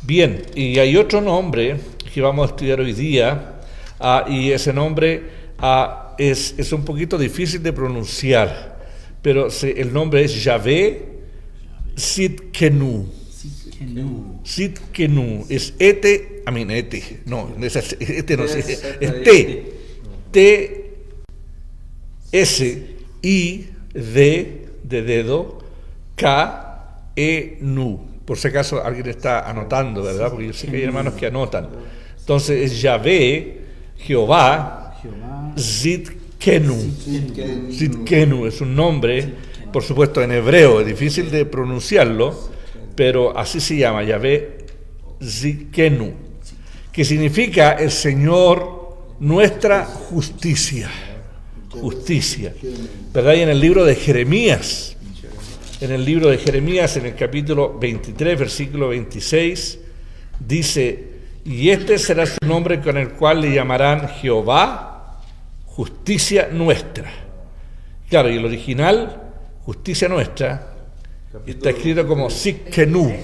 Bien, y hay otro nombre que vamos a estudiar hoy día, y ese nombre es un poquito difícil de pronunciar, pero el nombre es Yahvé Sidkenu. Sidkenu, es no, es T-S-I-D de dedo, K-E-Nu. Por si acaso alguien está anotando, ¿verdad? Porque yo sé que hay hermanos que anotan. Entonces es Yahvé, Jehová, Sidkenu. Sidkenu es un nombre, por supuesto en hebreo, es difícil de pronunciarlo, pero así se llama, Yahvé Sidkenu, que significa el Señor nuestra justicia. Justicia, ¿verdad? Y en el libro de Jeremías, en el capítulo 23, versículo 26, dice: y este será su nombre con el cual le llamarán Jehová, justicia nuestra. Claro, y el original, justicia nuestra, está escrito como Sidkenu.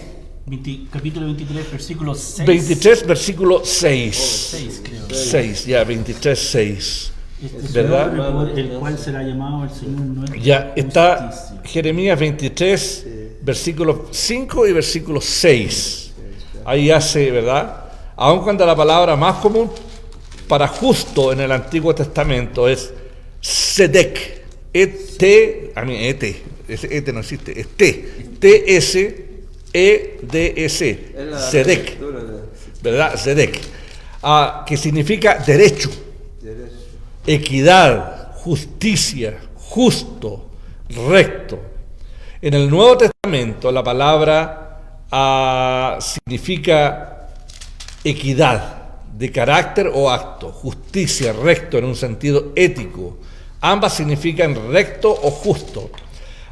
Capítulo 23, versículo 6. 23, versículo 6. 6, creo. 6, ya, 23, 6. ¿Verdad? El cual será llamado el Señor nuestro. Ya está Jeremías 23, versículos 5 y versículo 6. Ahí hace, ¿verdad? Aun cuando la palabra más común para justo en el Antiguo Testamento es Sedek. Este no existe, es T-S-E-D-S. Sedek. ¿Verdad? Sedek. Que significa derecho. Equidad, justicia, justo, recto. En el Nuevo Testamento la palabra significa equidad de carácter o acto, justicia, recto en un sentido ético. Ambas significan recto o justo.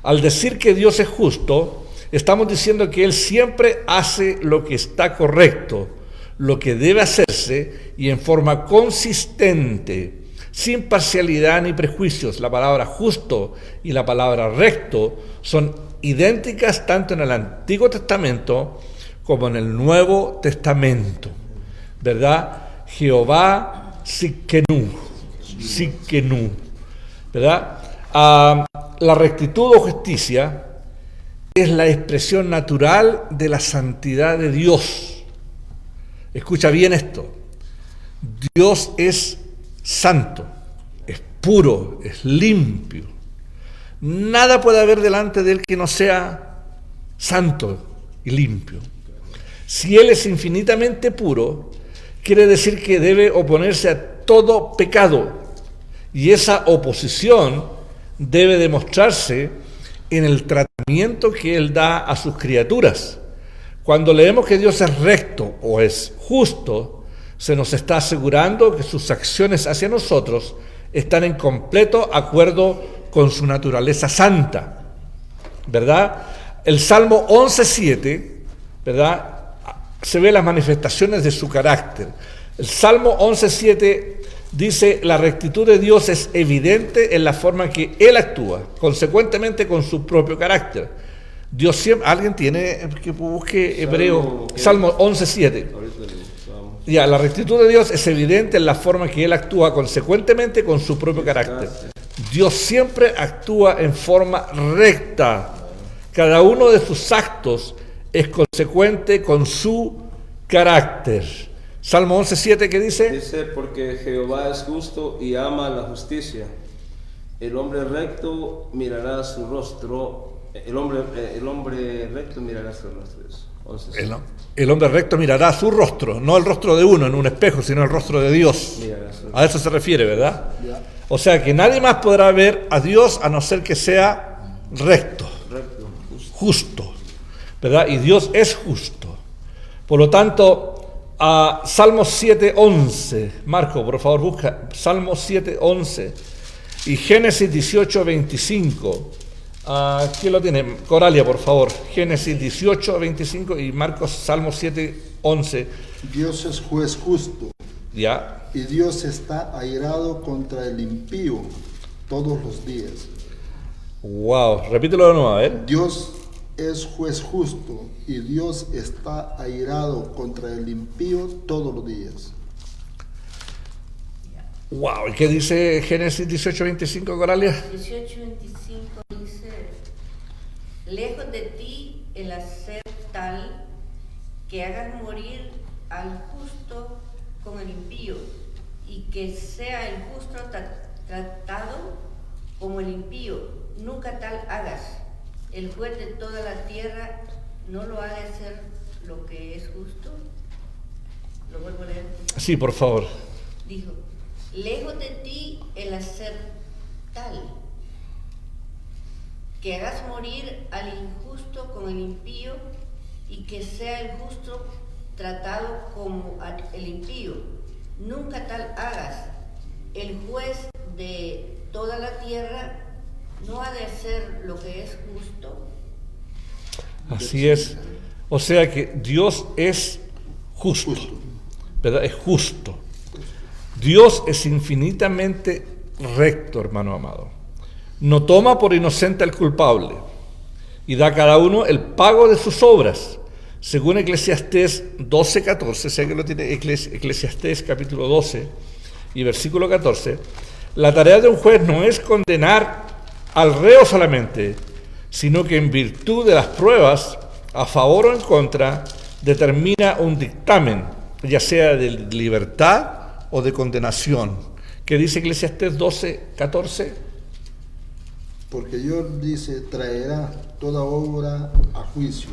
Al decir que Dios es justo, estamos diciendo que Él siempre hace lo que está correcto, lo que debe hacerse y en forma consistente, sin parcialidad ni prejuicios. La palabra justo y la palabra recto son idénticas tanto en el Antiguo Testamento como en el Nuevo Testamento, ¿verdad? Jehová Sidkenu, ¿verdad? La rectitud o justicia es la expresión natural de la santidad de Dios. Escucha bien esto. Dios es santo, es puro, es limpio. Nada puede haber delante de Él que no sea santo y limpio. Si Él es infinitamente puro, quiere decir que debe oponerse a todo pecado. Y esa oposición debe demostrarse en el tratamiento que Él da a sus criaturas. Cuando leemos que Dios es recto o es justo, se nos está asegurando que sus acciones hacia nosotros están en completo acuerdo con su naturaleza santa, ¿verdad? El Salmo 11.7, ¿verdad?, se ve las manifestaciones de su carácter. El Salmo 11.7 dice: la rectitud de Dios es evidente en la forma que Él actúa, consecuentemente con su propio carácter. Dios siempre, alguien tiene que busque hebreo, Salmo 11.7. Ya, la rectitud de Dios es evidente en la forma que Él actúa consecuentemente con su propio carácter. Dios siempre actúa en forma recta. Cada uno de sus actos es consecuente con su carácter. Salmo 11.7, ¿qué dice? Dice: porque Jehová es justo y ama la justicia. El hombre recto mirará su rostro. El hombre recto mirará su rostro. El hombre recto mirará su rostro, no el rostro de uno en un espejo, sino el rostro de Dios. A eso se refiere, ¿verdad? O sea que nadie más podrá ver a Dios a no ser que sea recto, justo, ¿verdad? Y Dios es justo. Por lo tanto, Salmo 7.11, Marco, por favor, busca Salmo 7.11 y Génesis 18.25. ¿Quién lo tiene? Coralia, por favor. Génesis 18:25 y Marcos, Salmo 7:11. Dios es juez justo. Ya. Y Dios está airado contra el impío todos los días. Wow, repítelo de nuevo, a ver. Dios es juez justo y Dios está airado contra el impío todos los días. Wow, ¿y qué dice Génesis 18:25, Coralia? 18:25 dice: lejos de ti el hacer tal que hagas morir al justo con el impío, y que sea el justo tratado como el impío. Nunca tal hagas. El juez de toda la tierra no lo ha de hacer lo que es justo. ¿Lo vuelvo a leer? Sí, por favor. Dijo: lejos de ti el hacer tal que hagas morir al injusto con el impío, y que sea el justo tratado como el impío. Nunca tal hagas. El juez de toda la tierra no ha de hacer lo que es justo. Así es. O sea que Dios es justo, ¿verdad? Es justo. Dios es infinitamente recto, hermano amado. No toma por inocente al culpable y da a cada uno el pago de sus obras. Según Eclesiastés 12:14, sé que lo tiene Eclesiastés capítulo 12 y versículo 14, la tarea de un juez no es condenar al reo solamente, sino que en virtud de las pruebas, a favor o en contra, determina un dictamen, ya sea de libertad o de condenación. ¿Qué dice Eclesiastés 12:14? Porque Dios dice, traerá toda obra a juicio,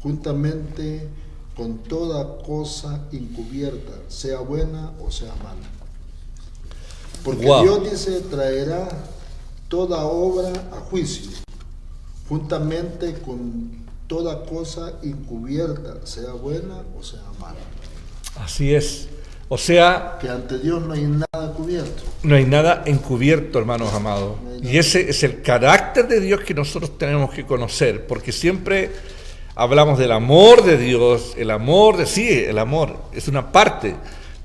juntamente con toda cosa encubierta, sea buena o sea mala. Porque Dios dice, traerá toda obra a juicio, juntamente con toda cosa encubierta, sea buena o sea mala. Así es. O sea, que ante Dios no hay nada cubierto. No hay nada encubierto, hermanos amados. Y ese es el carácter de Dios que nosotros tenemos que conocer, porque siempre hablamos del amor de Dios, el amor es una parte,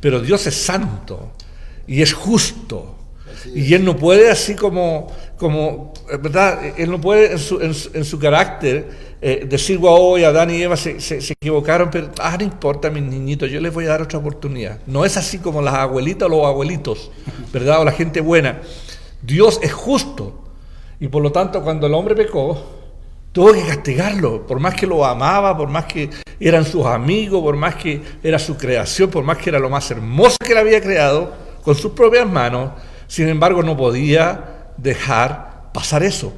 pero Dios es santo y es justo. Y Él no puede así como ¿verdad? Él no puede en su carácter decir, wow, Adán y Eva se equivocaron, pero no importa, mis niñitos, yo les voy a dar otra oportunidad. No es así como las abuelitas o los abuelitos, ¿verdad? O la gente buena. Dios es justo. Y por lo tanto, cuando el hombre pecó, tuvo que castigarlo, por más que lo amaba, por más que eran sus amigos, por más que era su creación, por más que era lo más hermoso que él había creado con sus propias manos. Sin embargo, no podía dejar pasar eso.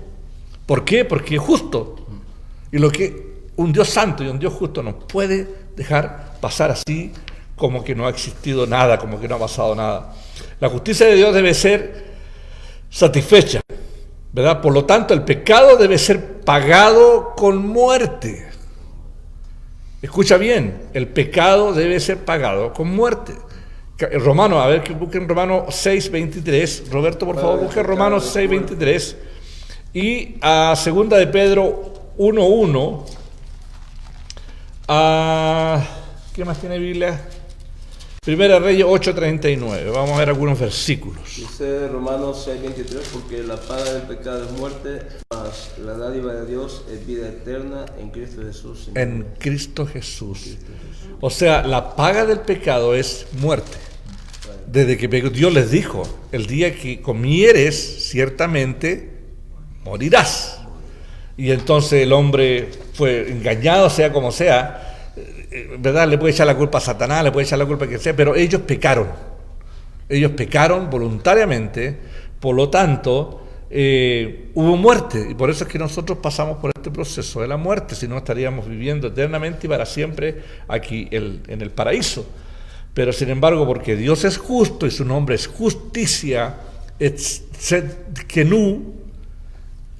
¿Por qué? Porque es justo. Y lo que un Dios santo y un Dios justo no puede dejar pasar así, como que no ha existido nada, como que no ha pasado nada. La justicia de Dios debe ser satisfecha, ¿verdad? Por lo tanto, el pecado debe ser pagado con muerte. Escucha bien, el pecado debe ser pagado con muerte. Romanos, a ver, que busquen Romanos 6:23. Roberto, por favor, busquen Romanos 6:23. Y a segunda de Pedro 1:1. ¿Qué más tiene Biblia? Primera Reyes 8:39. Vamos a ver algunos versículos. Dice Romanos 6:23, porque la paga del pecado es muerte, mas la dádiva de Dios es vida eterna en Cristo Jesús. Señor. En Cristo Jesús. O sea, la paga del pecado es muerte. Desde que Dios les dijo, el día que comieres, ciertamente morirás. Y entonces el hombre fue engañado, sea como sea, ¿verdad? Le puede echar la culpa a Satanás, le puede echar la culpa a quien sea, pero ellos pecaron. Ellos pecaron voluntariamente, por lo tanto, hubo muerte. Y por eso es que nosotros pasamos por este proceso de la muerte, si no estaríamos viviendo eternamente y para siempre aquí en el paraíso. Pero sin embargo, porque Dios es justo y su nombre es justicia, Tzedkenu,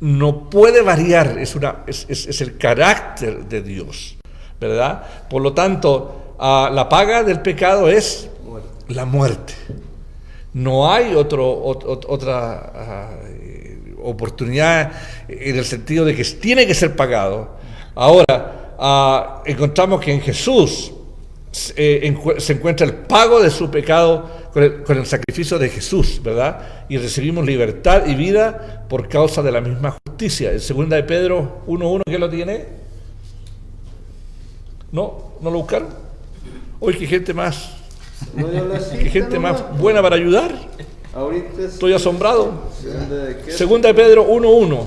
no puede variar, es el carácter de Dios, ¿verdad? Por lo tanto, la paga del pecado es la muerte. No hay otra oportunidad en el sentido de que tiene que ser pagado. Ahora, encontramos que en Jesús se encuentra el pago de su pecado con el sacrificio de Jesús, ¿verdad? Y recibimos libertad y vida por causa de la misma justicia. En 2 de Pedro 1:1, ¿qué lo tiene? ¿No? ¿No lo buscaron? Hoy qué gente más, No, yo la cito, qué gente ¿no? más buena para ayudar. Ahorita es Estoy asombrado. Segunda de qué? 2 de Pedro 1:1.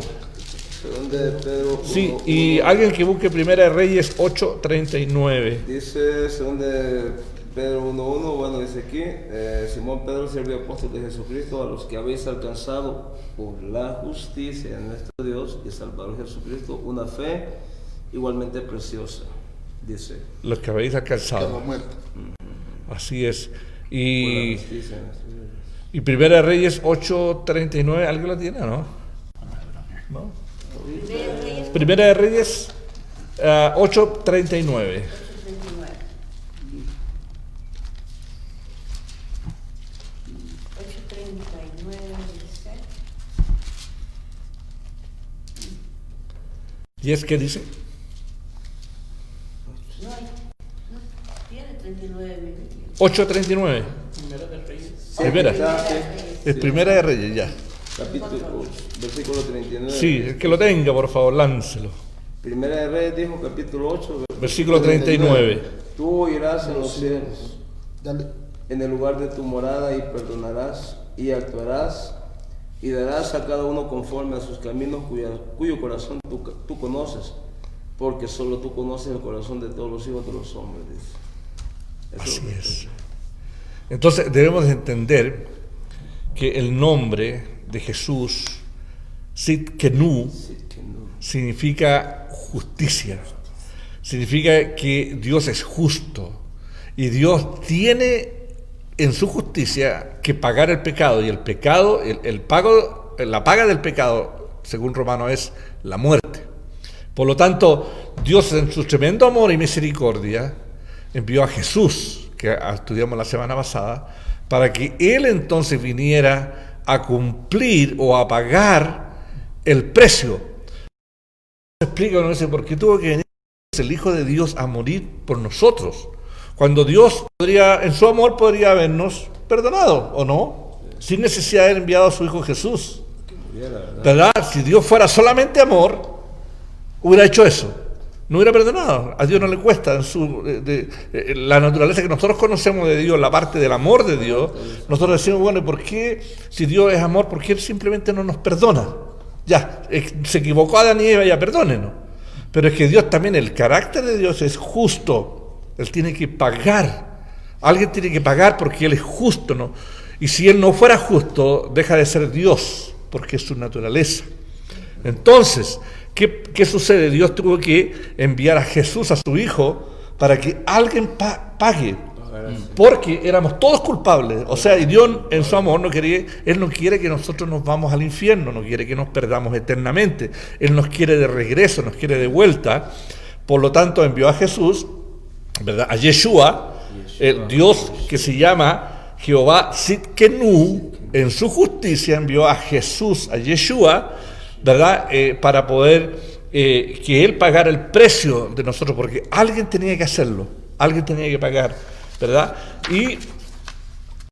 Segunda de Pedro Sí, 1:1. y alguien que busque Primera de Reyes 8:39. Dice segunda de Pedro 1:1, bueno, dice aquí, Simón Pedro, siervo y apóstol de Jesucristo, a los que habéis alcanzado por la justicia de nuestro Dios y Salvador Jesucristo una fe igualmente preciosa, dice. Los que habéis Que la alcanzado. muerte. Así es. Por la Y justicia de nuestro Dios. Primera de Reyes 8:39, ¿alguien lo tiene o no? ¿No? Primera de Reyes 8:39. 8:39 dice. ¿Y es que dice? No, tiene 39 minutos. 8:39. Primera. Sí, Es Primera de Reyes, ya. capítulo, versículo 39. Sí, el que lo tenga, por favor, láncelo. Primera de Reyes dijo, capítulo 8, Versículo 39. tú oirás en los cielos, Dale. en el lugar de tu morada, y perdonarás, y actuarás, y darás a cada uno conforme a sus caminos, cuyo corazón tú conoces, porque solo tú conoces el corazón de todos los hijos de los hombres, dice. Eso Así es. Entonces debemos de entender que el nombre de Jesús, Sidkenu, sí que no. significa justicia. Significa que Dios es justo. Y Dios tiene en su justicia que pagar el pecado. Y el pecado, la paga del pecado, según Romano, es la muerte. Por lo tanto, Dios en su tremendo amor y misericordia envió a Jesús, que estudiamos la semana pasada, para que Él entonces viniera a cumplir o a pagar el precio. Explica, no sé por qué tuvo que venir el Hijo de Dios a morir por nosotros, cuando Dios podría, en su amor, podría habernos perdonado, ¿o no? Sin necesidad de haber enviado a su Hijo Jesús. ¿Verdad? Si Dios fuera solamente amor, hubiera hecho eso. No hubiera perdonado. A Dios no le cuesta. La naturaleza que nosotros conocemos de Dios, la parte del amor de Dios, nosotros decimos, bueno, ¿y por qué, si Dios es amor, por qué Él simplemente no nos perdona? Ya, se equivocó Adán y Eva, ya perdónenos. Pero es que Dios también, el carácter de Dios es justo. Él tiene que pagar. Alguien tiene que pagar porque Él es justo, ¿no? Y si Él no fuera justo, deja de ser Dios, porque es su naturaleza. Entonces, ¿qué sucede? Dios tuvo que enviar a Jesús, a su Hijo, para que alguien pague. Porque éramos todos culpables. O sea, y Dios en su amor Él no quiere que nosotros nos vamos al infierno, no quiere que nos perdamos eternamente. Él nos quiere de regreso, nos quiere de vuelta. Por lo tanto, envió a Jesús, ¿verdad? A Yeshua, el Dios que se llama Jehová Sidkenu, en su justicia envió a Jesús, a Yeshua, ¿verdad? Para poder que Él pagara el precio de nosotros, porque alguien tenía que hacerlo, alguien tenía que pagar, ¿verdad? Y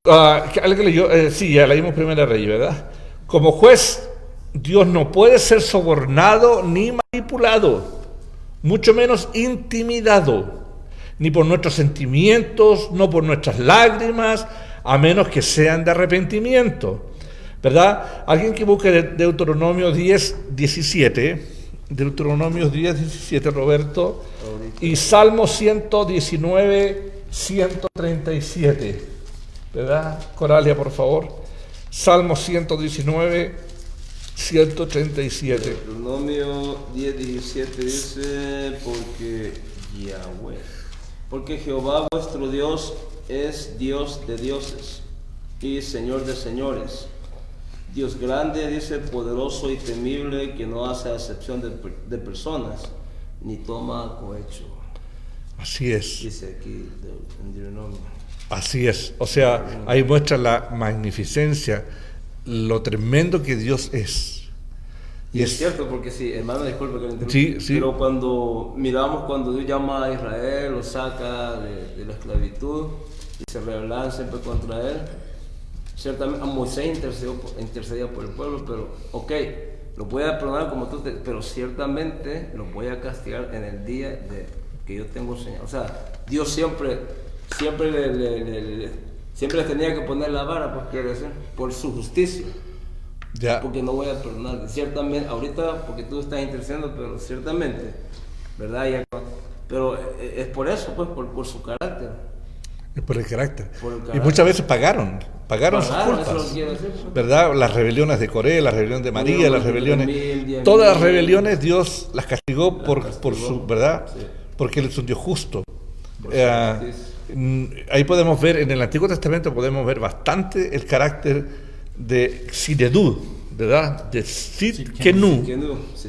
alguien leyó, sí, ya leímos Primera Reyes, ¿verdad? Como juez, Dios no puede ser sobornado ni manipulado, mucho menos intimidado, ni por nuestros sentimientos, no por nuestras lágrimas, a menos que sean de arrepentimiento, ¿verdad? Alguien que busque Deuteronomio 10:17, Deuteronomio 10:17, Roberto, y Salmo 119:137, ¿verdad? Coralia, por favor. Salmo 119:137. Deuteronomio 10:17 dice, porque Jehová vuestro Dios es Dios de dioses y Señor de señores, Dios grande, dice, poderoso y temible, que no hace acepción de personas, ni toma cohecho. Así es. Dice aquí en Deuteronomio. Así es, o sea, ahí muestra la magnificencia, lo tremendo que Dios es. Y es cierto, porque sí, hermano, disculpe que lo interrumpa, Sí, sí. pero cuando miramos cuando Dios llama a Israel, lo saca de la esclavitud, y se rebelaban siempre contra él. Ciertamente a Moisés intercedía por el pueblo, pero ok, lo voy a perdonar como tú, pero ciertamente lo voy a castigar en el día que yo tengo señal. O sea, Dios siempre le tenía que poner la vara, pues, quiere decir, por su justicia. Ya. Porque no voy a perdonar. Ciertamente, ahorita, porque tú estás intercediendo, pero ciertamente, ¿verdad? Pero es por eso, pues, por su carácter. Es por el carácter. Por el Y carácter. muchas veces pagaron sus Eso lo culpas. quiero decir, pues. ¿Verdad? Las rebeliones de Coré, la rebelión de María, Bueno, las rebeliones. 10.000, Todas las 10.000. rebeliones Dios las castigó por su, ¿verdad? Sí. Porque Él es un Dios justo. Por su justicia. Ahí podemos ver, en el Antiguo Testamento podemos ver bastante el carácter de Sidedú, ¿verdad? De Sidkenu,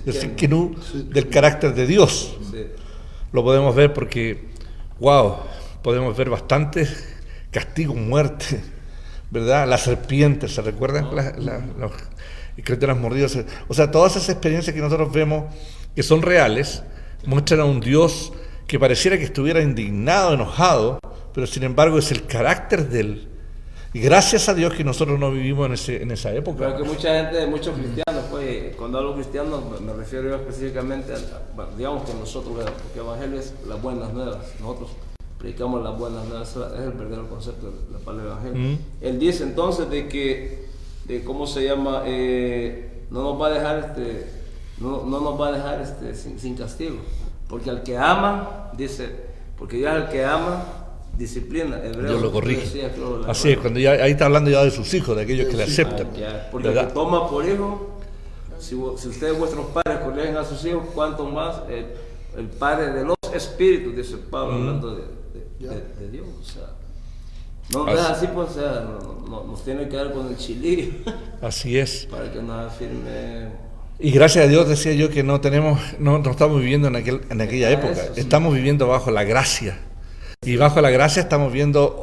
de Sidkenu, del carácter de Dios. Sí. Lo podemos ver porque, wow, podemos ver bastante castigo, muerte, ¿verdad? La serpiente, ¿se recuerdan? Los criaturas mordidas. O sea, todas esas experiencias que nosotros vemos que son reales, muestran a un Dios que pareciera que estuviera indignado, enojado, pero sin embargo es el carácter de Él. Y gracias a Dios que nosotros no vivimos en esa época. Pero que mucha gente, muchos cristianos, pues, cuando hablo cristiano me refiero yo específicamente bueno, digamos que nosotros, porque evangelio es las buenas nuevas, nosotros predicamos las buenas nuevas, es el verdadero concepto de la palabra evangelio. Él dice entonces ¿cómo se llama? No nos va a dejar no nos va a dejar sin castigo, porque al que ama, dice, porque Dios al que ama disciplina. Dios lo corrige. Así es, cuando ahí está hablando ya de sus hijos, de aquellos que le aceptan. Porque el ¿verdad? que toma por hijo, si ustedes vuestros padres corrigen a sus hijos, cuánto más el Padre de los Espíritus, dice Pablo, hablando de Dios. O sea, no es así, pues, o sea, nos tiene que dar con el chilillo Así es. para que nos afirme. Y gracias a Dios decía yo que no estamos viviendo en aquella época, Eso sí. estamos viviendo bajo la gracia. Y bajo la gracia estamos viviendo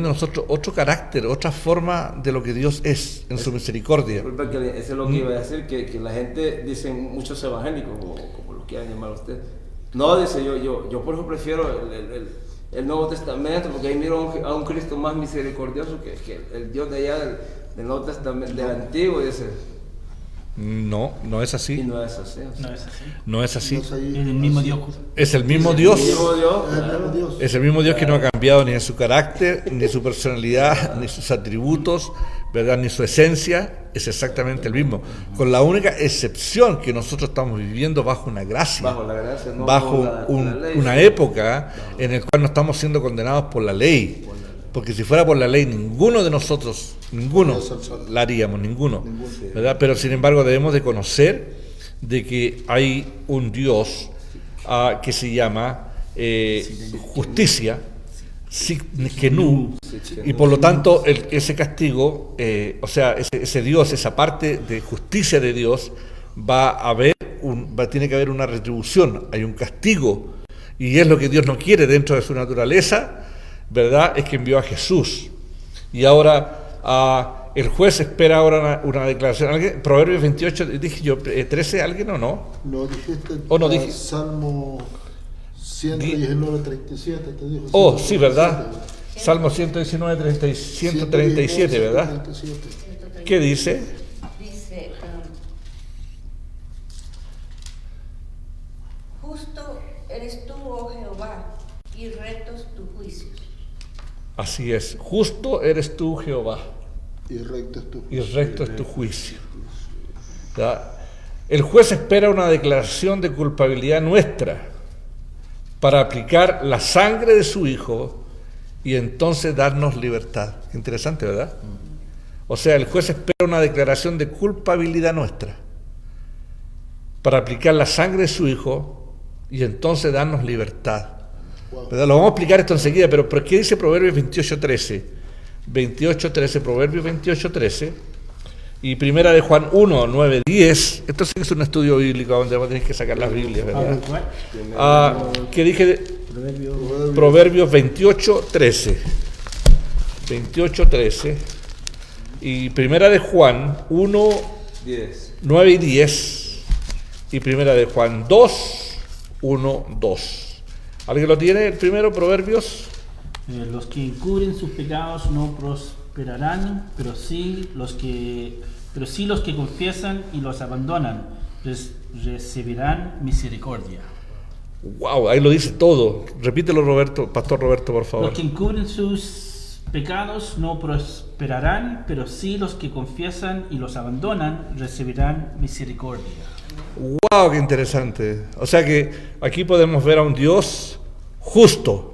nosotros otro carácter, otra forma de lo que Dios es en su misericordia. Disculpa, que eso es lo que iba a decir, que la gente, dicen muchos evangélicos, como lo quieran llamar ustedes. No, dice yo por eso prefiero el Nuevo Testamento, porque ahí miro a un Cristo más misericordioso que el Dios de allá del Nuevo Testamento, del Antiguo, dice. No es Y así. no es así. O sea, No es así. Es el mismo Dios. Es el mismo Dios. Digo yo, Es el claro. mismo Dios. Es el mismo Dios que no ha cambiado ni en su carácter, ni su personalidad, ni sus atributos, ¿verdad? Ni su esencia. Es exactamente el mismo. Con la única excepción que nosotros estamos viviendo bajo una gracia. Bajo la gracia, no bajo la ley. una época en la cual no estamos siendo condenados por la ley. Porque si fuera por la ley, ninguno de nosotros, la haríamos, ninguno. ¿Verdad? Pero sin embargo debemos de conocer de que hay un Dios que se llama justicia, Sidkenu, y por lo tanto ese castigo, o sea, ese Dios, esa parte de justicia de Dios, tiene que haber una retribución, hay un castigo, y es lo que Dios no quiere dentro de su naturaleza, ¿verdad? Es que envió a Jesús. Y ahora el juez espera ahora una declaración. ¿Alguien? Proverbios 28, dije yo, 13, ¿alguien o no? No dijiste. ¿O no dije? Salmo 119, 37, te dijo. Oh, sí, ¿verdad? Salmo 119, 137, ¿verdad? 137. ¿Qué dice? Dice, justo eres tú, oh Jehová, y rectos tus juicios. Así es, justo eres tú, Jehová, Y recto es tu y recto es tu juicio. ¿verdad? El juez espera una declaración de culpabilidad nuestra para aplicar la sangre de su Hijo y entonces darnos libertad. Qué interesante, ¿verdad? O sea, el juez espera una declaración de culpabilidad nuestra para aplicar la sangre de su Hijo y entonces darnos libertad. ¿Verdad? Lo vamos a explicar esto enseguida, pero ¿qué dice Proverbios 28:13? 28:13, Proverbios 28:13 y Primera de Juan 1:9-10. Esto sí es un estudio bíblico donde vamos a tener que sacar las Biblias, ¿verdad? ¿Qué dije? Proverbios 28:13. 28:13 y Primera de Juan 1:9-10 y Primera de Juan 2:1-2. ¿Alguien lo tiene? El primero, Proverbios Los que encubren sus pecados no prosperarán, pero sí los que confiesan y los abandonan recibirán misericordia. Wow, ahí lo dice todo. Repítelo, Roberto, Pastor Roberto, por favor. Los que encubren sus pecados no prosperarán, pero sí los que confiesan y los abandonan recibirán misericordia. Wow, qué interesante. O sea que aquí podemos ver a un Dios justo.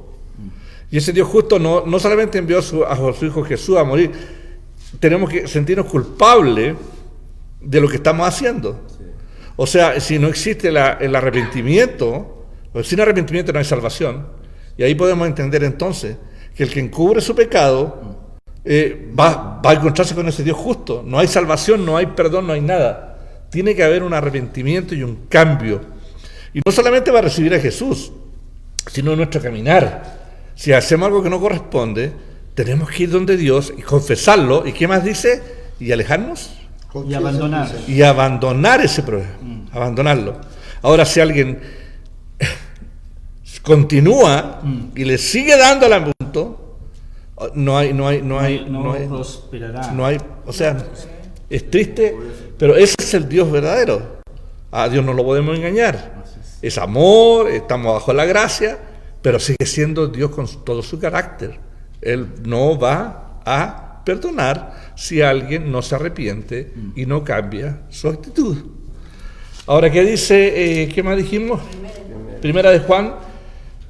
Y ese Dios justo no solamente envió a su Hijo Jesús a morir, tenemos que sentirnos culpables de lo que estamos haciendo. O sea, si no existe el arrepentimiento, pues sin arrepentimiento no hay salvación. Y ahí podemos entender entonces que el que encubre su pecado va a encontrarse con ese Dios justo. No hay salvación, no hay perdón, no hay nada. Tiene que haber un arrepentimiento y un cambio. Y no solamente va a recibir a Jesús, sino en nuestro caminar. Si hacemos algo que no corresponde, tenemos que ir donde Dios y confesarlo. ¿Y qué más dice? Y alejarnos. Y abandonar. Y abandonar ese problema. Abandonarlo. Ahora, si alguien continúa y le sigue dando al punto, no hay, prosperará. o sea, es triste, pero ese es el Dios verdadero. A Dios no lo podemos engañar. Es amor, estamos bajo la gracia, pero sigue siendo Dios con todo su carácter. Él no va a perdonar si alguien no se arrepiente y no cambia su actitud. Ahora, ¿qué dice? ¿Qué más dijimos? Primera de Juan,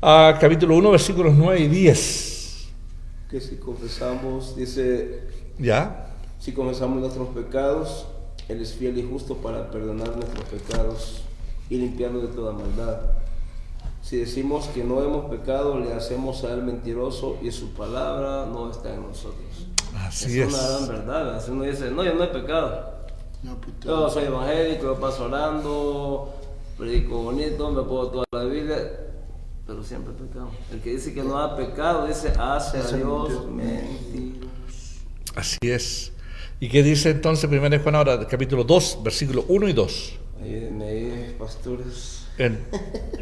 capítulo 1, versículos 9 y 10. Que si confesamos, dice, ¿Ya? si confesamos nuestros pecados, Él es fiel y justo para perdonar nuestros pecados y limpiarnos de toda maldad. Si decimos que no hemos pecado, le hacemos a Él mentiroso y su palabra no está en nosotros. Así es una gran verdad. Si uno dice, no, yo no he pecado. Yo soy evangélico, yo paso orando, predico bonito, me puedo toda la Biblia, pero siempre he pecado. El que dice que no ha pecado, dice, hace a Dios mentiroso. Así es. ¿Y qué dice entonces 1 Juan ahora, capítulo 2, versículos 1 y 2? Ahí, pastores. En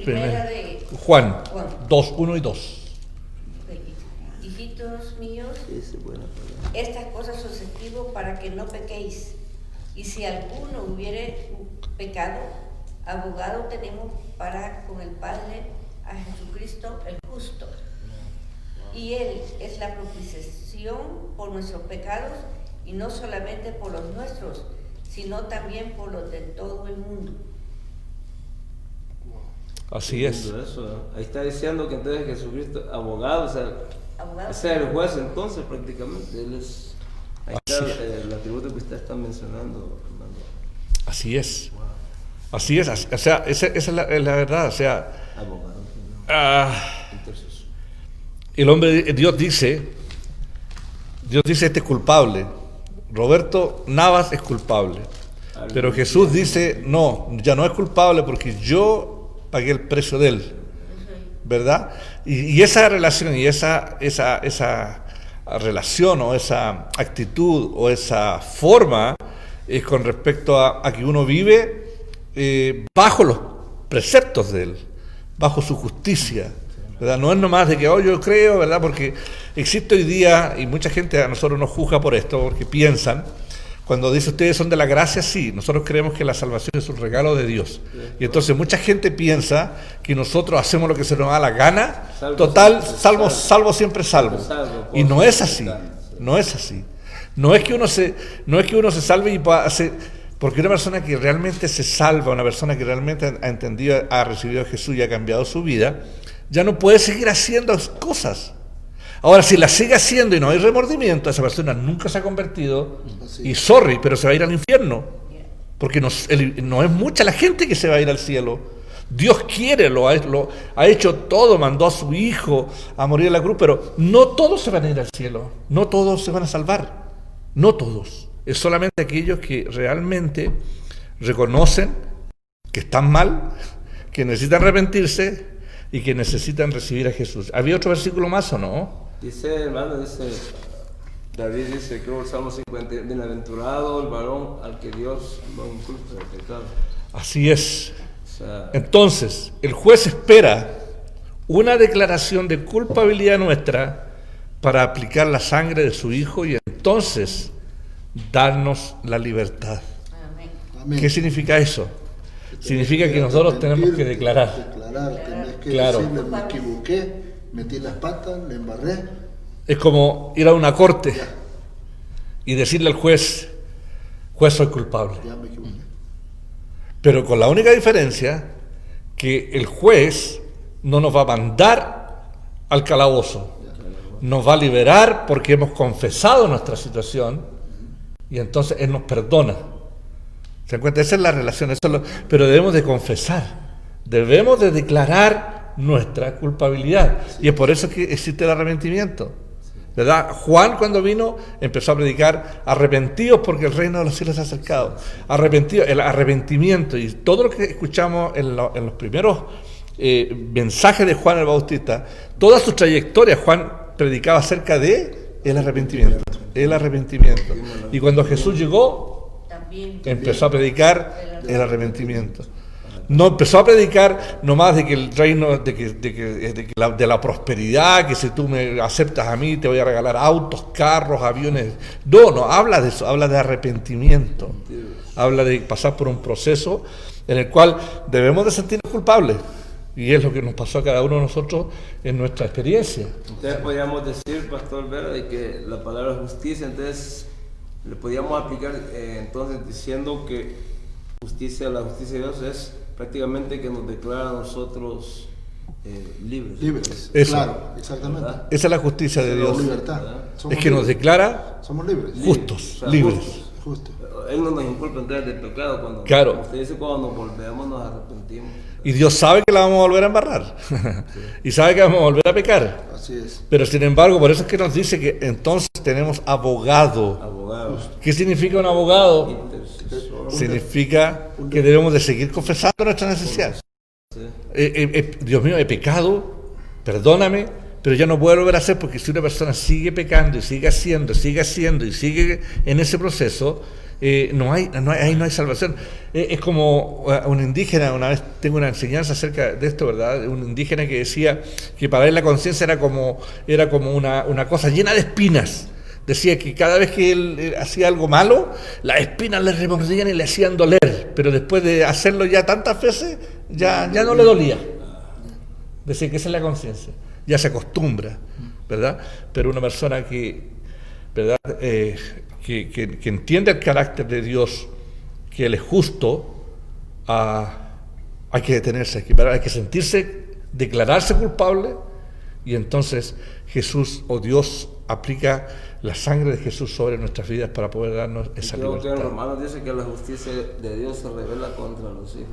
Primera de Juan 2, 1 y 2. Hijitos míos, estas cosas os escribo para que no pequéis. Y si alguno hubiere pecado, abogado tenemos para con el Padre a Jesucristo el justo. Y Él es la propiciación por nuestros pecados, y no solamente por los nuestros, sino también por los de todo el mundo. Así es. Eso. Ahí está diciendo que entonces Jesucristo, abogado, o sea, Abogado. ese es el juez entonces prácticamente. Él es, ahí está el atributo que usted está mencionando, hermano. Así es. Así es. O sea, esa es la verdad. O sea, Abogado. el hombre, Dios dice, este es culpable. Roberto Navas es culpable. Pero Jesús dice, no, ya no es culpable porque yo pagué el precio de él, ¿verdad? Y esa relación y esa relación o esa actitud o esa forma es con respecto a que uno vive bajo los preceptos de él, bajo su justicia, ¿verdad? No es nomás de que yo creo, ¿verdad? Porque existe hoy día, y mucha gente a nosotros nos juzga por esto, porque piensan, cuando dice ustedes son de la gracia, sí, nosotros creemos que la salvación es un regalo de Dios. Y entonces mucha gente piensa que nosotros hacemos lo que se nos da la gana, total, salvo siempre salvo. Y no es así, no es así. No es que uno se salve y pueda hacer, porque una persona que realmente se salva, una persona que realmente ha entendido, ha recibido a Jesús y ha cambiado su vida, ya no puede seguir haciendo cosas. Ahora, si la sigue haciendo y no hay remordimiento, esa persona nunca se ha convertido y pero se va a ir al infierno, porque no es mucha la gente que se va a ir al cielo. Dios quiere, lo ha hecho todo, mandó a su Hijo a morir en la cruz, pero no todos se van a ir al cielo, no todos se van a salvar, no todos. Es solamente aquellos que realmente reconocen que están mal, que necesitan arrepentirse y que necesitan recibir a Jesús. ¿Había otro versículo más o no? Dice, hermano, David dice, creo el Salmo 50, bienaventurado el varón al que Dios no inculpa el pecado. Así es. Entonces, el juez espera una declaración de culpabilidad nuestra para aplicar la sangre de su Hijo y entonces darnos la libertad. Amén. Amén. ¿Qué significa eso? Significa que nosotros tenemos que declarar. Tenés que Claro. decirle, me equivoqué, metí las patas, le embarré. Es como ir a una corte y decirle al juez, juez, soy culpable. Ya me equivoqué. Pero con la única diferencia que el juez no nos va a mandar al calabozo, nos va a liberar porque hemos confesado nuestra situación y entonces Él nos perdona. ¿Se dan cuenta? Esa es la relación, pero debemos de confesar, debemos de declarar nuestra culpabilidad y es por eso que existe el arrepentimiento. ¿Verdad? Juan cuando vino empezó a predicar arrepentidos porque el reino de los cielos se ha acercado. Arrepentidos, el arrepentimiento y todo lo que escuchamos en los primeros mensajes de Juan el Bautista, toda su trayectoria Juan predicaba acerca de el arrepentimiento. El arrepentimiento. Y cuando Jesús llegó, También. empezó a predicar el arrepentimiento. No empezó a predicar nomás de que el reino, de la prosperidad, que si tú me aceptas a mí te voy a regalar autos, carros, aviones. No habla de eso, habla de arrepentimiento. Habla de pasar por un proceso en el cual debemos de sentirnos culpables. Y es lo que nos pasó a cada uno de nosotros en nuestra experiencia. Entonces podríamos decir, Pastor Vera, de que la palabra justicia, entonces le podríamos aplicar entonces diciendo que la justicia de Dios es prácticamente que nos declara a nosotros libres. Libres. Eso. Claro, exactamente. ¿Verdad? Esa es la justicia de Dios. Libertad. Somos Es que nos libres. declara Somos libres. justos, O sea, libres. justos. Justo. Él no nos inculpa entonces del pecado cuando, Claro. como usted dice, cuando nos volvemos nos arrepentimos. Y Dios sabe que la vamos a volver a embarrar. Y sabe que vamos a volver a pecar. Así es. Pero sin embargo, por eso es que nos dice que entonces tenemos abogado. Abogado, ¿Qué significa un abogado? intercesor. Significa que debemos de seguir confesando nuestra necesidad. Sí. Dios mío, he pecado, perdóname, pero ya no puedo volver a hacer, porque si una persona sigue pecando y sigue haciendo y sigue en ese proceso, ahí no hay salvación. Es como un indígena, una vez tengo una enseñanza acerca de esto, ¿verdad? Un indígena que decía que para él la conciencia era como una cosa llena de espinas. Decía que cada vez que él hacía algo malo, las espinas le remordían y le hacían doler, pero después de hacerlo ya tantas veces, ya no le dolía. Decía que esa es la conciencia, ya se acostumbra, ¿verdad? Pero una persona que, ¿verdad? Que entiende el carácter de Dios, que Él es justo, hay que detenerse, hay que sentirse, declararse culpable, y entonces Jesús o Dios aplica la sangre de Jesús sobre nuestras vidas para poder darnos esa Creo que en libertad. Romanos dice que la justicia de Dios se revela contra los hijos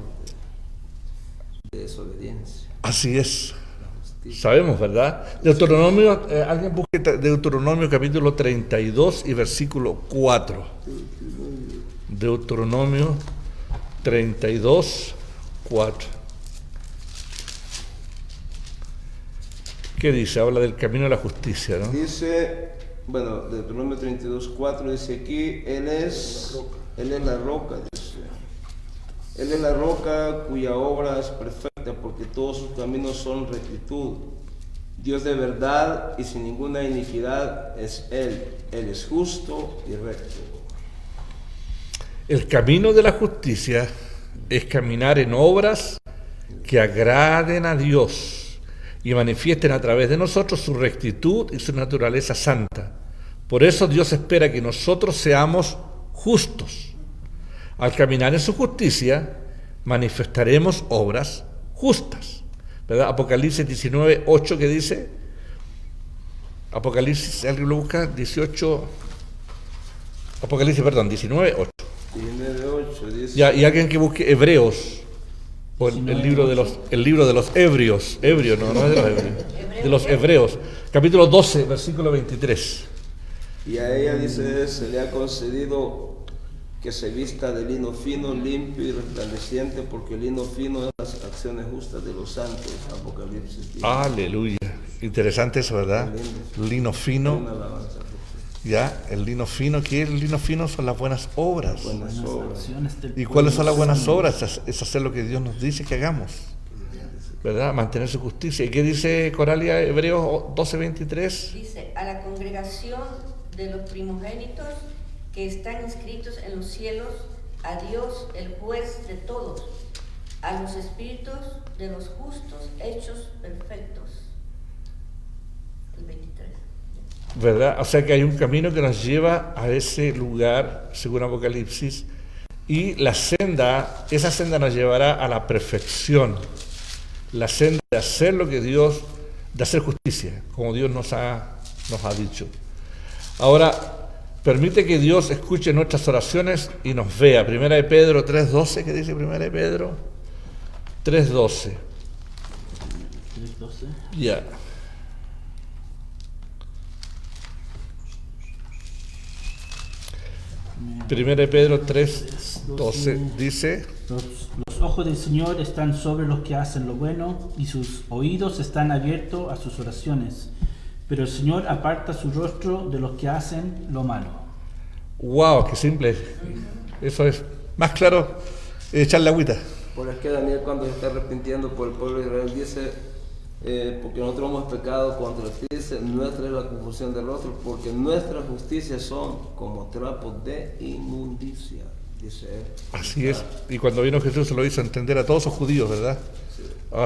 de desobediencia. Así es. Sabemos, ¿verdad? Deuteronomio, alguien busque Deuteronomio capítulo 32 y versículo 4. Deuteronomio 32, 4. ¿Qué dice? Habla del camino de la justicia, ¿no? Dice, bueno, Deuteronomio 32:4 dice aquí, Él es la roca, dice. Él es la roca cuya obra es perfecta, porque todos sus caminos son rectitud. Dios de verdad y sin ninguna iniquidad es Él. Él es justo y recto. El camino de la justicia es caminar en obras que agraden a Dios y manifiesten a través de nosotros su rectitud y su naturaleza santa. Por eso Dios espera que nosotros seamos justos. Al caminar en su justicia, manifestaremos obras justas. ¿Verdad? Apocalipsis 19:8 que dice, Apocalipsis, alguien lo busca, 19:8. Tiene de 8, dice. Ya, y alguien que busque Hebreos, o el libro de los Hebrios, no es de los Hebreos, de los Hebreos, capítulo 12, versículo 23. Y a ella dice, se le ha concedido que se vista de lino fino, limpio y resplandeciente, porque el lino fino es las acciones justas de los santos. Apocalipsis 10. Aleluya. Interesante eso, ¿verdad? Lino Una fino, alabanza. ya, el lino fino, ¿qué es el lino fino? Son las buenas obras. Buenas obras. ¿Y cuáles son las buenas obras? Es hacer lo que Dios nos dice que hagamos. ¿verdad? Mantener su justicia. ¿Y qué dice Coralia, Hebreos 12:23? Dice, a la congregación de los primogénitos que están inscritos en los cielos, a Dios, el juez de todos, a los espíritus de los justos hechos perfectos. El 23. ¿Verdad? O sea que hay un camino que nos lleva a ese lugar, según Apocalipsis, y esa senda nos llevará a la perfección, la senda de hacer lo que Dios, de hacer justicia, como Dios nos ha dicho. Ahora, permite que Dios escuche nuestras oraciones y nos vea. Primera de Pedro 3:12, ¿qué dice Primera de Pedro? 3:12. 3:12. Ya. Primera de Pedro 3:12 dice: Los ojos del Señor están sobre los que hacen lo bueno y sus oídos están abiertos a sus oraciones. Pero el Señor aparta su rostro de los que hacen lo malo. ¡Wow! ¡Qué simple! Eso es más claro echarle agüita. Por es que Daniel, cuando se está arrepintiendo por el pueblo de Israel, dice, porque nosotros hemos pecado contra ti, dice, nuestra es la confusión de rostro, porque nuestras justicias son como trapos de inmundicia, dice él. Así es. Y cuando vino Jesús se lo hizo entender a todos los judíos, ¿verdad? Sí. Ah.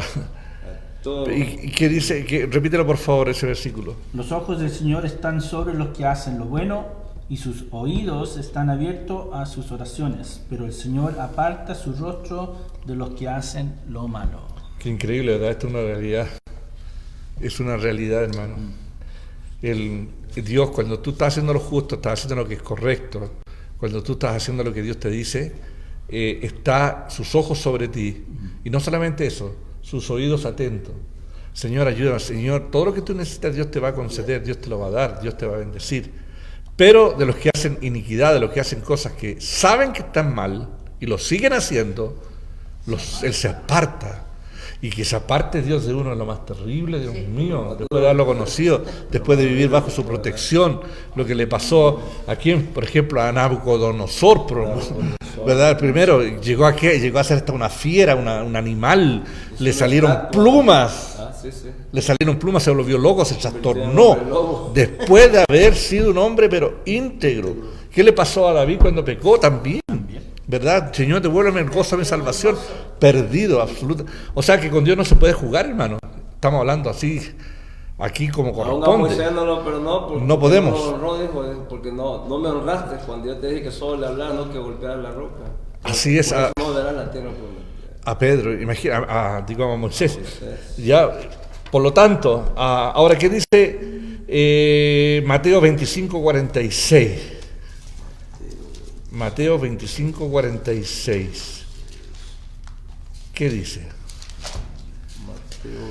Todo. ¿Y qué dice? Repítelo por favor ese versículo. Los ojos del Señor están sobre los que hacen lo bueno y sus oídos están abiertos a sus oraciones, pero el Señor aparta su rostro de los que hacen lo malo. Qué increíble, ¿verdad? Esto es una realidad. Es una realidad, hermano. El Dios, cuando tú estás haciendo lo justo, estás haciendo lo que es correcto, cuando tú estás haciendo lo que Dios te dice, está sus ojos sobre ti. Y no solamente eso, sus oídos atentos. Señor, ayúdame, Señor, todo lo que tú necesitas Dios te va a conceder, Dios te lo va a dar, Dios te va a bendecir. Pero de los que hacen iniquidad, de los que hacen cosas que saben que están mal y lo siguen haciendo, Él se aparta. Y que se aparte Dios de uno es lo más terrible, Dios mío, después de haberlo conocido, después de vivir bajo su protección, lo que le pasó a quien, por ejemplo, a Nabucodonosor, ¿verdad? El primero llegó a ser hasta una fiera, un animal, le salieron plumas, se volvió loco, se trastornó, después de haber sido un hombre pero íntegro. ¿Qué le pasó a David cuando pecó? También. ¿Verdad? Señor, devuélveme el gozo de mi salvación. Perdido, absoluto. O sea que con Dios no se puede jugar, hermano. Estamos hablando así, aquí como corresponde. No podemos. Porque no me honraste cuando yo te dije que solo le hablar, no que golpear la roca. Así es. A Pedro, imagina, a Moisés. Ya, por lo tanto, ahora, ¿qué dice Mateo 25:46? Mateo 25:46. ¿Qué dice? Mateo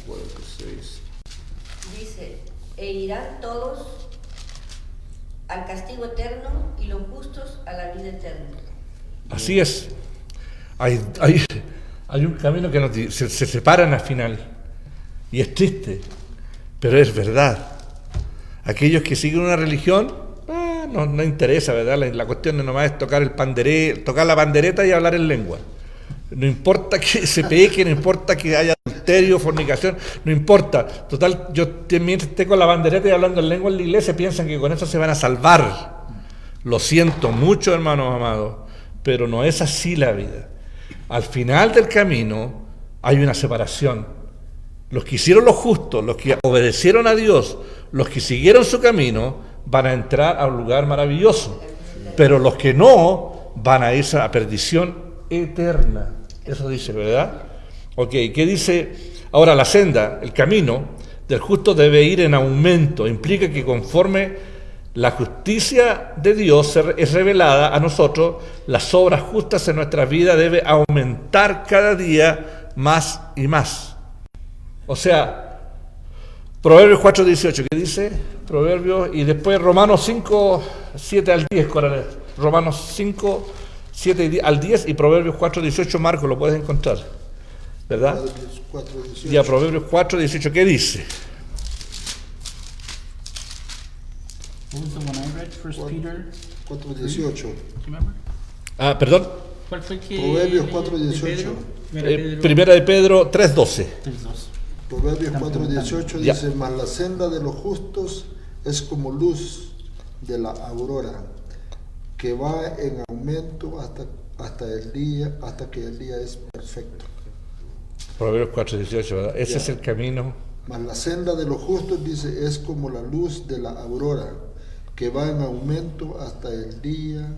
25:46. Dice, e irán todos al castigo eterno y los justos a la vida eterna. Así es. Hay un camino que se separan al final. Y es triste, pero es verdad. Aquellos que siguen una religión, no interesa, ¿verdad? La cuestión nomás es tocar la pandereta y hablar en lengua. No importa que se peque, no importa que haya adulterio, fornicación, no importa. Total, mientras esté con la bandereta y hablando en lengua en la iglesia, piensan que con eso se van a salvar. Lo siento mucho, hermanos amados, pero no es así la vida. Al final del camino hay una separación. Los que hicieron lo justo, los que obedecieron a Dios, los que siguieron su camino, van a entrar a un lugar maravilloso, pero los que no van a irse a perdición eterna. Eso dice, ¿verdad? Ok, ¿qué dice? Ahora, la senda, el camino del justo debe ir en aumento. Implica que conforme la justicia de Dios es revelada a nosotros, las obras justas en nuestra vida deben aumentar cada día más y más. O sea, Proverbios 4:18, ¿qué dice? Proverbios, y después Romanos 5:7-10, Romanos 5:7-10 y Proverbios 4:18, Marco, lo puedes encontrar, ¿verdad? Proverbios 4:18. Ya, Proverbios 4:18, ¿qué dice? What was the one I read? 1 Peter 4:18. Do you remember? Perdón. ¿Cuál fue el que Proverbios de 4:18. Pedro? Primera de Pedro 3:12. 3:2. Proverbios Están 4:18 Ya. dice, mas la senda de los justos es como luz de la aurora, que va en aumento hasta que el día es perfecto. Proverbios 4:18, ¿verdad? Ese Ya. es el camino. Mas la senda de los justos, dice, es como la luz de la aurora, que va en aumento hasta el día,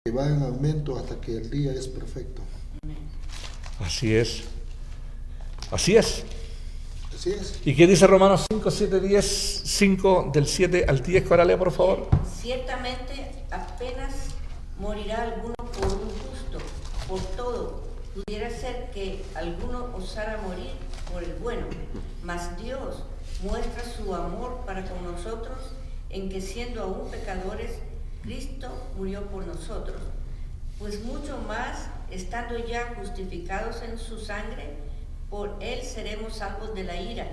que va en aumento hasta que el día es perfecto. Así es. Así es. Así es. ¿Y qué dice Romanos 5, 7, 10, 5 del 7 al 10? Corale, por favor. Ciertamente apenas morirá alguno por un justo, por todo. Pudiera ser que alguno osara morir por el bueno, mas Dios muestra su amor para con nosotros en que siendo aún pecadores, Cristo murió por nosotros. Pues mucho más, estando ya justificados en su sangre, por él seremos salvos de la ira.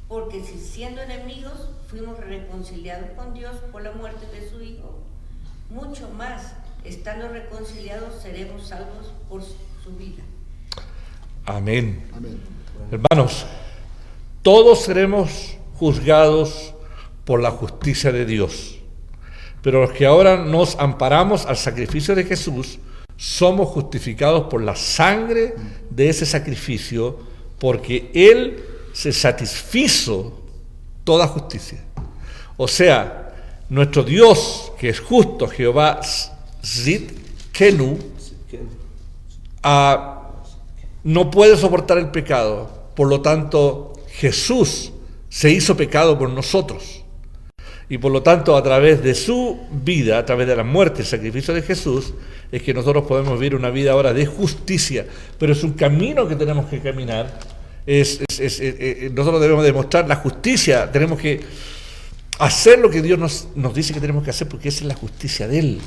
Porque si siendo enemigos fuimos reconciliados con Dios por la muerte de su Hijo, mucho más, estando reconciliados, seremos salvos por su vida. Amén. Amén. Hermanos, todos seremos juzgados por la justicia de Dios. Pero los que ahora nos amparamos al sacrificio de Jesús, somos justificados por la sangre de ese sacrificio, porque Él se satisfizo toda justicia. O sea, nuestro Dios, que es justo, Jehová Zidkenu, no puede soportar el pecado. Por lo tanto, Jesús se hizo pecado por nosotros. Y por lo tanto, a través de su vida, a través de la muerte y el sacrificio de Jesús, es que nosotros podemos vivir una vida ahora de justicia. Pero es un camino que tenemos que caminar. Nosotros debemos demostrar la justicia. Tenemos que hacer lo que Dios nos dice que tenemos que hacer, porque esa es la justicia de Él.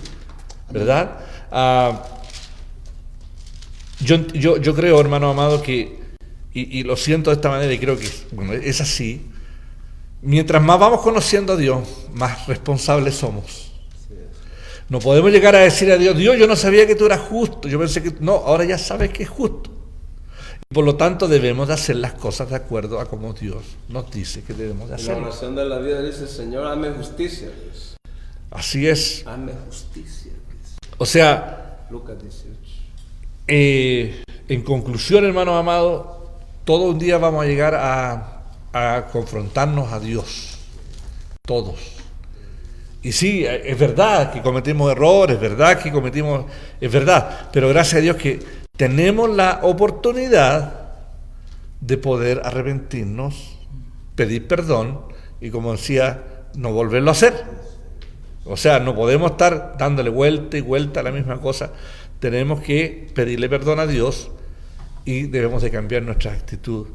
¿Verdad? Yo creo, hermano amado, que, y lo siento de esta manera, y creo que es así. Mientras más vamos conociendo a Dios, más responsables somos. No podemos llegar a decir a Dios, Dios, yo no sabía que tú eras justo. Yo pensé que... No, ahora ya sabes que es justo. Y por lo tanto debemos de hacer las cosas de acuerdo a como Dios nos dice que debemos de En la hacerlo. oración de la vida dice, Señor, hazme justicia, Dios. Así es. Hazme justicia, Dios. O sea, Lucas 18. en conclusión, hermano amado, todo un día vamos a llegar a confrontarnos a Dios. Todos. Y sí, es verdad que cometimos errores, es verdad, pero gracias a Dios que tenemos la oportunidad de poder arrepentirnos, pedir perdón y, como decía, no volverlo a hacer. O sea, no podemos estar dándole vuelta y vuelta a la misma cosa. Tenemos que pedirle perdón a Dios y debemos de cambiar nuestra actitud,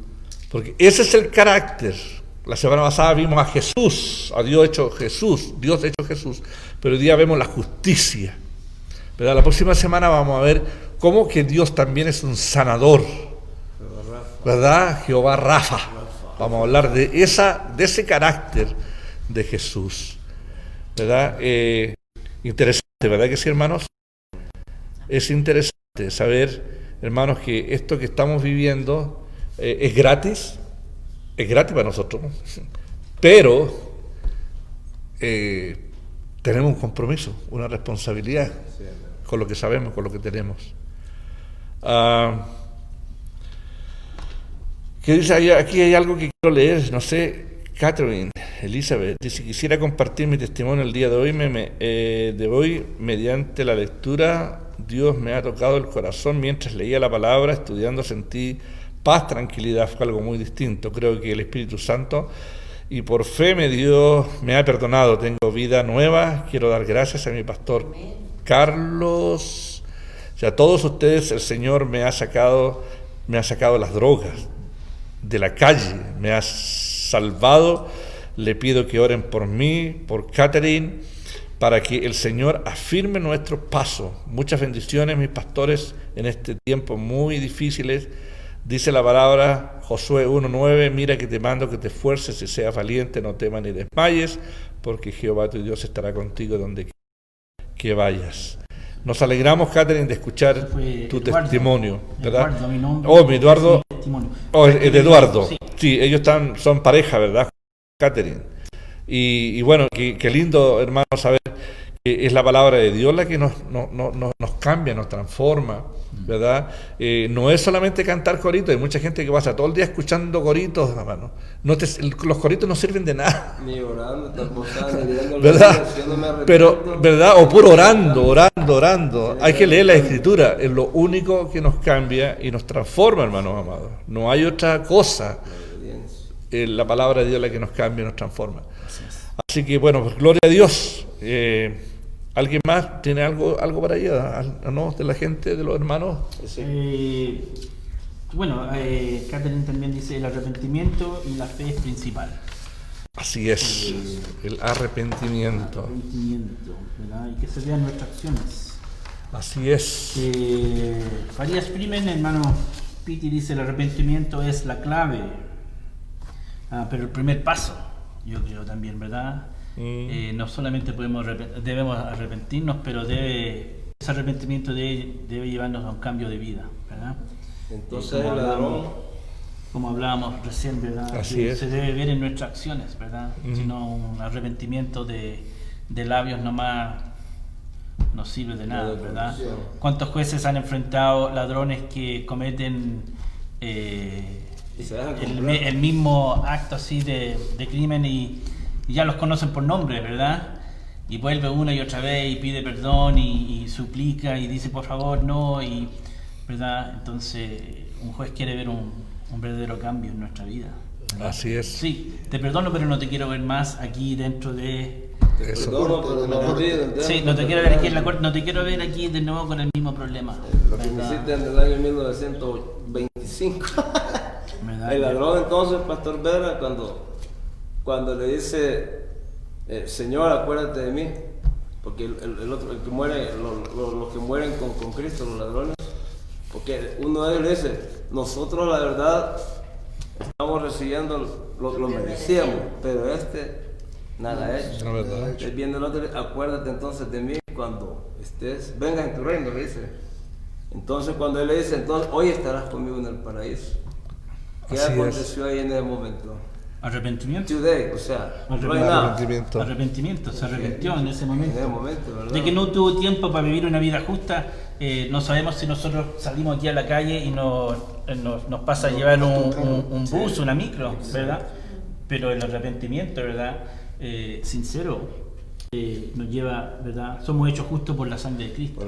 porque ese es el carácter. La semana pasada vimos a Jesús, a Dios hecho Jesús, pero hoy día vemos la justicia, ¿verdad? La próxima semana vamos a ver cómo que Dios también es un sanador, ¿verdad? Jehová Rafa. Vamos a hablar de ese carácter de Jesús, ¿verdad? Interesante, ¿verdad que sí, hermanos? Es interesante saber, hermanos, que esto que estamos viviendo es gratis para nosotros, pero tenemos un compromiso, una responsabilidad con lo que sabemos, con lo que tenemos. ¿Qué dice ahí? Aquí hay algo que quiero leer, no sé. Catherine Elizabeth dice: quisiera compartir mi testimonio el día de hoy. Mediante la lectura, Dios me ha tocado el corazón mientras leía la palabra, estudiando, sentí paz, tranquilidad. Fue algo muy distinto. Creo que el Espíritu Santo, y por fe me ha perdonado. Tengo vida nueva. Quiero dar gracias a mi pastor Carlos y a todos ustedes. El Señor me ha sacado las drogas de la calle, me ha salvado. Le pido que oren por mí, por Catherine, para que el Señor afirme nuestros pasos. Muchas bendiciones, mis pastores, en este tiempo muy difíciles. Dice la palabra, Josué 1:9, mira que te mando que te esfuerces y seas valiente, no temas ni desmayes, porque Jehová tu Dios estará contigo donde que vayas. Nos alegramos, Catherine, de escuchar Fue tu Eduardo. testimonio, ¿verdad? Eduardo, mi nombre. Oh, mi Eduardo. Sí, testimonio. Oh, es de Eduardo. Sí. Sí, ellos son pareja, ¿verdad, Catherine? Y bueno, qué lindo, hermano, saber que es la palabra de Dios la que nos cambia, nos transforma, ¿verdad? No es solamente cantar coritos, hay mucha gente que pasa todo el día escuchando coritos, hermano. Los coritos no sirven de nada. Ni orando, tampoco ni leyendo ¿Verdad? yo no me arrepiento. Pero, ¿verdad? O puro orando. Hay que leer la Escritura, es lo único que nos cambia y nos transforma, hermanos amados. No hay otra cosa. La palabra de Dios la que nos cambia y nos transforma. Así que, bueno, pues, gloria a Dios. ¿Alguien más tiene algo para allá? ¿No? ¿De la gente, de los hermanos? Catherine también dice: el arrepentimiento y la fe es principal. Así es, el arrepentimiento. ¿Verdad? Y que se vean nuestras acciones. Así es. Farías Primen, hermano Piti, dice: el arrepentimiento es la clave. Pero el primer paso, yo creo también, ¿verdad? No solamente debemos arrepentirnos, pero ese arrepentimiento debe llevarnos a un cambio de vida, ¿verdad? Entonces el ladrón, como hablábamos recién, ¿verdad? Así es. Se debe ver en nuestras acciones, ¿verdad? Sino un arrepentimiento de labios nomás no sirve de nada, ¿verdad? ¿Cuántos jueces han enfrentado ladrones que cometen el mismo acto así de crimen y ya los conocen por nombre, ¿verdad? Y vuelve una y otra vez y pide perdón y suplica y dice por favor no, ¿verdad? Entonces un juez quiere ver un verdadero cambio en nuestra vida, ¿verdad? Así es. Sí, te perdono, pero no te quiero ver más aquí dentro de... Eso. Sí, no te quiero ver aquí en la corte, no te quiero ver aquí de nuevo con el mismo problema. Lo que me hiciste en el año 1925. ¿Verdad? El ladrón entonces, Pastor Vera, cuando le dice, Señor, acuérdate de mí, porque el otro, el que muere, los que mueren con Cristo, los ladrones, porque uno de ellos le dice, nosotros la verdad estamos recibiendo lo merecíamos, pero nada ha hecho. No, ¿verdad? Él viene el otro, acuérdate entonces de mí cuando venga en tu reino, le dice. Entonces cuando él le dice, entonces hoy estarás conmigo en el paraíso. ¿Qué Así aconteció ahí en ese momento? Arrepentimiento. Today, o sea, Arrepentimiento, se arrepintió en ese momento. En ese momento, ¿verdad? De que no tuvo tiempo para vivir una vida justa. No sabemos si nosotros salimos aquí a la calle y nos pasa a llevar un bus, una micro, ¿verdad? Pero el arrepentimiento, ¿verdad? Sincero, nos lleva, ¿verdad? Somos hechos justos por la sangre de Cristo,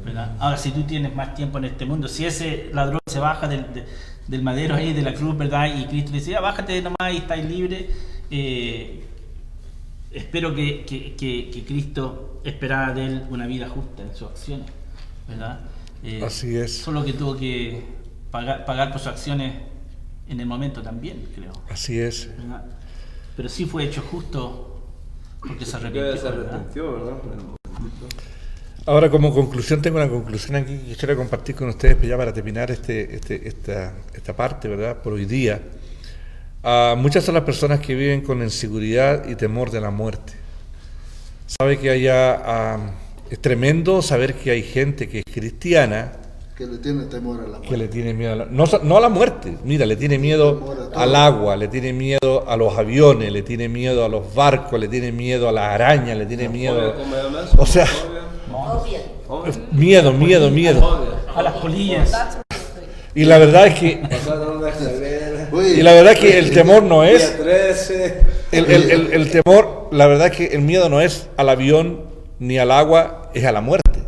¿verdad? Ahora, si tú tienes más tiempo en este mundo, si ese ladrón se baja del madero ahí, de la cruz, ¿verdad? Y Cristo le dice, bájate nomás y estáis libre. Espero que Cristo esperaba de él una vida justa en sus acciones, ¿verdad? Así es. Solo que tuvo que pagar por sus acciones en el momento también, creo. Así es. ¿Verdad? Pero sí fue hecho justo porque se arrepintió, ¿verdad? Ahora, como conclusión, tengo una conclusión aquí que quisiera compartir con ustedes, pues ya para terminar esta parte, ¿verdad? Por hoy día. Muchas son las personas que viven con inseguridad y temor de la muerte. Sabe que es tremendo saber que hay gente que es cristiana que le tiene temor a la muerte. Que le tiene miedo no a la muerte, mira, le tiene miedo al agua, le tiene miedo a los aviones, le tiene miedo a los barcos, le tiene miedo a las arañas, le tiene miedo, o sea, miedo. A las polillas. Y la verdad es que el temor no es el temor, la verdad es que el miedo no es al avión ni al agua, es a la muerte.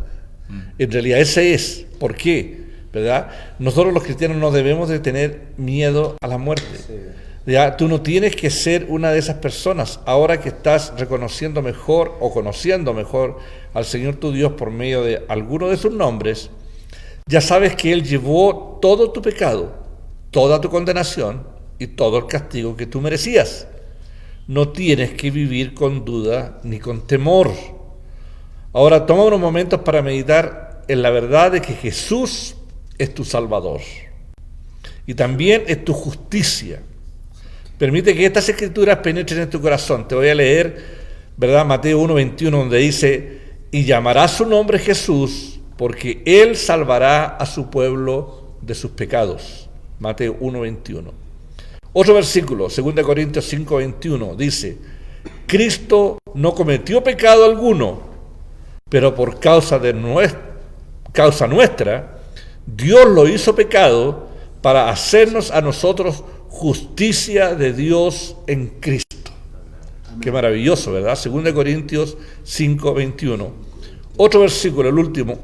En realidad ese es. ¿Por qué? ¿Verdad? Nosotros los cristianos no debemos de tener miedo a la muerte. ¿Ya? Tú no tienes que ser una de esas personas. Ahora que estás reconociendo mejor o conociendo mejor al Señor tu Dios por medio de alguno de sus nombres, ya sabes que Él llevó todo tu pecado, toda tu condenación y todo el castigo que tú merecías. No tienes que vivir con duda ni con temor. Ahora toma unos momentos para meditar en la verdad de que Jesús es tu Salvador y también es tu justicia. Permite que estas escrituras penetren en tu corazón. Te voy a leer, ¿verdad? Mateo 1:21, donde dice y llamará su nombre Jesús, porque Él salvará a su pueblo de sus pecados. Mateo 1:21. Otro versículo, 2 Corintios 5:21, dice: Cristo no cometió pecado alguno, pero por causa nuestra, Dios lo hizo pecado para hacernos a nosotros justicia de Dios en Cristo. Qué maravilloso, ¿verdad? 2 Corintios 5:21. Otro versículo, el último,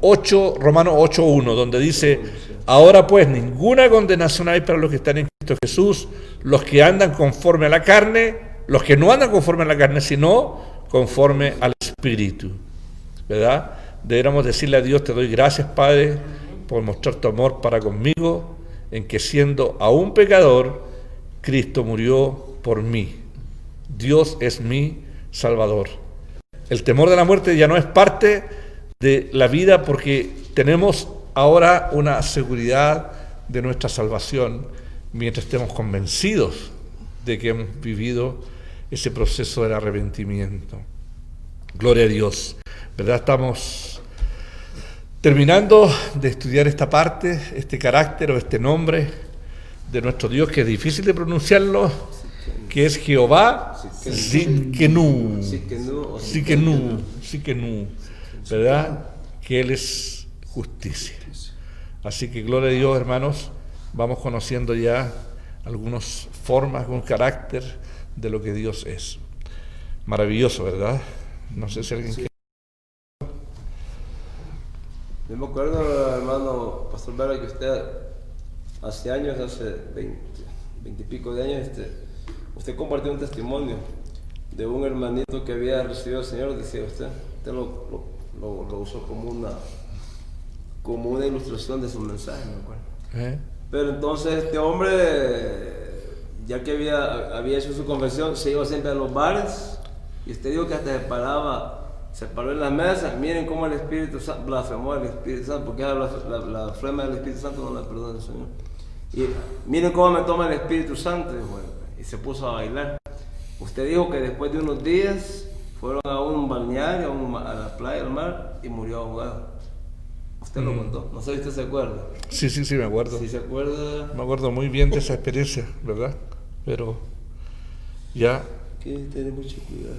Romanos 8:1, donde dice: ahora pues ninguna condenación hay para los que están en Cristo Jesús, los que andan conforme a la carne, los que no andan conforme a la carne, sino conforme al Espíritu, ¿verdad? Deberíamos decirle a Dios: te doy gracias, Padre, por mostrar tu amor para conmigo, en que siendo aún pecador, Cristo murió por mí. Dios es mi Salvador. El temor de la muerte ya no es parte de la vida, porque tenemos ahora una seguridad de nuestra salvación mientras estemos convencidos de que hemos vivido ese proceso del arrepentimiento. Gloria a Dios, ¿verdad? Estamos terminando de estudiar esta parte, este carácter o este nombre de nuestro Dios, que es difícil de pronunciarlo, que es Jehová Tsidkenu, ¿verdad? Que Él es justicia. Así que gloria a Dios, hermanos, vamos conociendo ya algunas formas, algún carácter de lo que Dios es. Maravilloso, ¿verdad? No sé si alguien quiere. Yo me acuerdo, hermano Pastor Vera, que usted hace años, hace 20 y pico de años, usted compartió un testimonio de un hermanito que había recibido al Señor. Decía usted lo usó como una ilustración de su mensaje, me acuerdo. Pero entonces este hombre, ya que había hecho su conversión, se iba siempre a los bares, y usted dijo que hasta se paró en la mesa. Miren cómo el Espíritu Santo blasfemó al Espíritu Santo, porque la blasfema del Espíritu Santo no la perdona el Señor. Y miren cómo me toma el Espíritu Santo, y se puso a bailar. Usted dijo que después de unos días fueron a un balneario, a la playa, al mar, y murió ahogado. Usted lo contó, no sé si usted se acuerda. Sí, me acuerdo. ¿Sí se acuerda? Me acuerdo muy bien de esa experiencia, ¿verdad? Pero ya... Hay que tener mucho cuidado.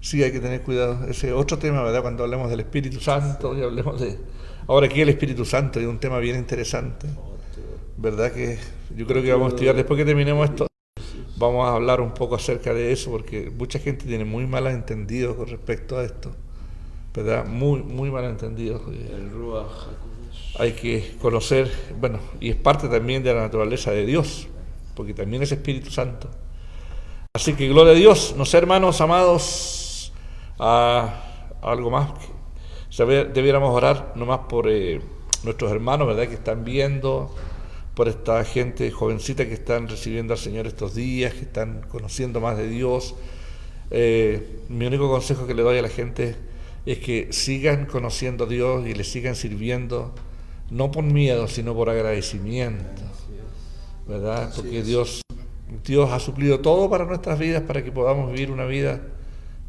Sí, hay que tener cuidado. Ese otro tema, ¿verdad? Cuando hablemos del Espíritu Santo y hablemos de... Ahora aquí el Espíritu Santo es un tema bien interesante, ¿verdad? Que yo creo que vamos a estudiar después que terminemos esto. Vamos a hablar un poco acerca de eso, porque mucha gente tiene muy malos entendidos con respecto a esto, ¿verdad? Muy mal entendidos. El Ruach HaKodesh. Hay que conocer, bueno, y es parte también de la naturaleza de Dios, porque también es Espíritu Santo. Así que gloria a Dios. No sé, hermanos amados, algo más. Debiéramos orar nomás por nuestros hermanos, ¿verdad? Que están viendo, por esta gente jovencita que están recibiendo al Señor estos días, que están conociendo más de Dios. Mi único consejo que le doy a la gente es que sigan conociendo a Dios y le sigan sirviendo, no por miedo, sino por agradecimiento, ¿verdad? Porque Dios ha suplido todo para nuestras vidas, para que podamos vivir una vida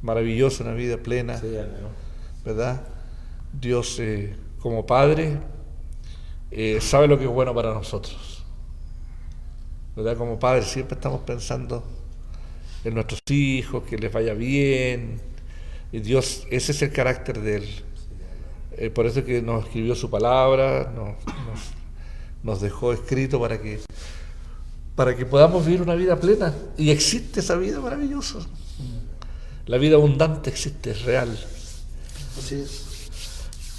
maravillosa, una vida plena, ¿verdad? Dios, como Padre, sabe lo que es bueno para nosotros, ¿verdad? Como Padre siempre estamos pensando en nuestros hijos, que les vaya bien, y Dios, ese es el carácter de Él. Por eso es que nos escribió su palabra, nos dejó escrito para que podamos vivir una vida plena, y existe esa vida maravillosa. La vida abundante existe, es real.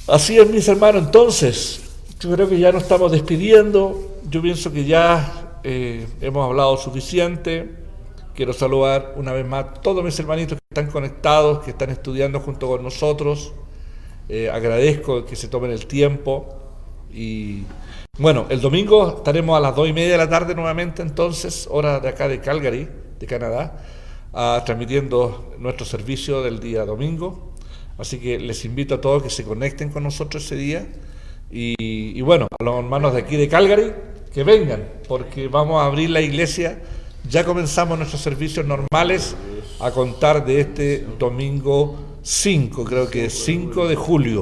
Así es, mis hermanos. Entonces, yo creo que ya nos estamos despidiendo. Yo pienso que ya hemos hablado suficiente. Quiero saludar una vez más a todos mis hermanitos que están conectados, que están estudiando junto con nosotros. Agradezco que se tomen el tiempo. Y bueno, el domingo estaremos a las 2:30 de la tarde nuevamente, entonces, hora de acá de Calgary, de Canadá, transmitiendo nuestro servicio del día domingo. Así que les invito a todos que se conecten con nosotros ese día. Y bueno, a los hermanos de aquí de Calgary, que vengan, porque vamos a abrir la iglesia. Ya comenzamos nuestros servicios normales a contar de este domingo 5, creo que es 5 de julio.